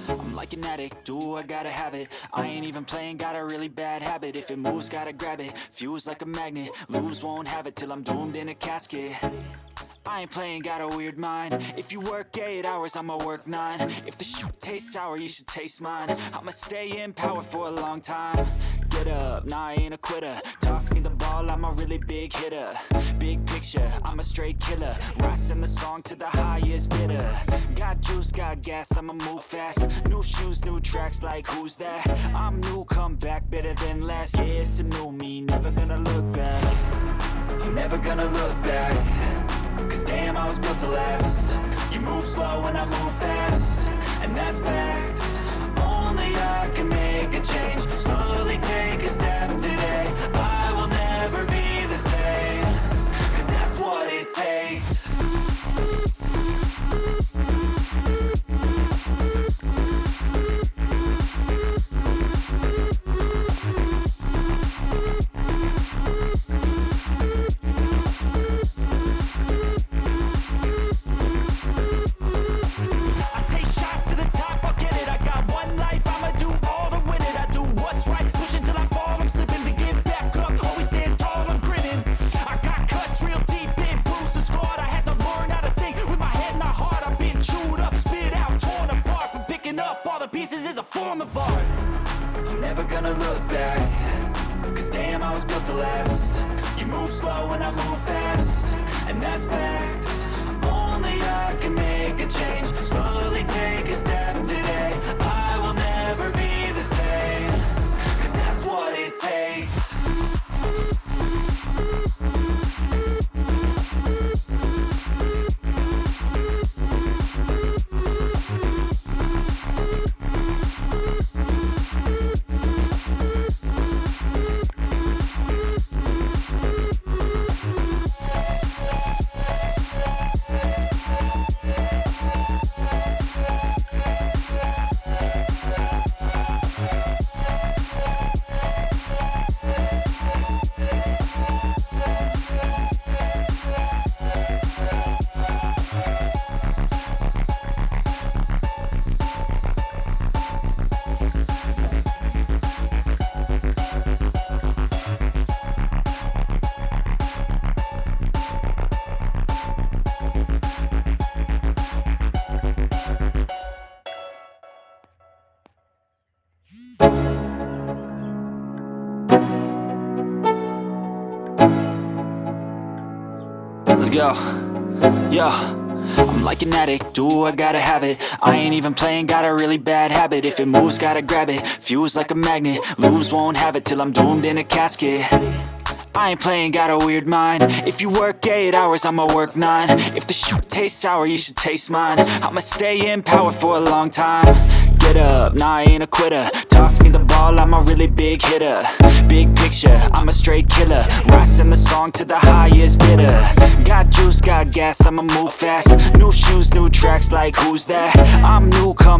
I'm like an addict, do I gotta have it. I ain't even playing, got a really bad habit. If it moves, gotta grab it, fuse like a magnet. Lose, won't have it till I'm doomed in a casket. I ain't playing, got a weird mind. If you work 8 hours, I'ma work 9. If the shit tastes sour, you should taste mine. I'ma stay in power for a long time. Get up, nah, I ain't a quitter. Toss me the ball, I'm a really big hitter. Big picture, I'm a straight killer. Rising the song to the highest bidder. Got juice, got gas, I'ma move fast. New shoes, new tracks, like who's that? I'm new, come back, better than last. Yeah, it's a new me, never gonna look back. I'm never gonna look back. Cause damn, I was built to last. You move slow and I move fast, and that's facts. Only I can make a change. Slowly take a step today. I will never be the same. Cause that's what it takes. Pieces is a form of art. I'm never gonna look back. Cause damn, I was built to last. You move slow and I move fast, and that's facts. Only I can make a change. Slowly take a step today. I will never be the same. Cause that's what it takes. Let's go. Yo, I'm like an addict, do I gotta have it. I ain't even playing, got a really bad habit. If it moves, gotta grab it, fuse like a magnet. Lose, won't have it till I'm doomed in a casket. I ain't playing, got a weird mind. If you work 8 hours, I'ma work 9. If the shit tastes sour, you should taste mine. I'ma stay in power for a long time. Get up, nah, I ain't a quitter. Toss me the ball, I'm a really big hitter. Big picture, I'm a straight killer. Rising the song to the highest bidder. Got juice, got gas, I'ma move fast. New shoes, new tracks, like who's that? I'm new, come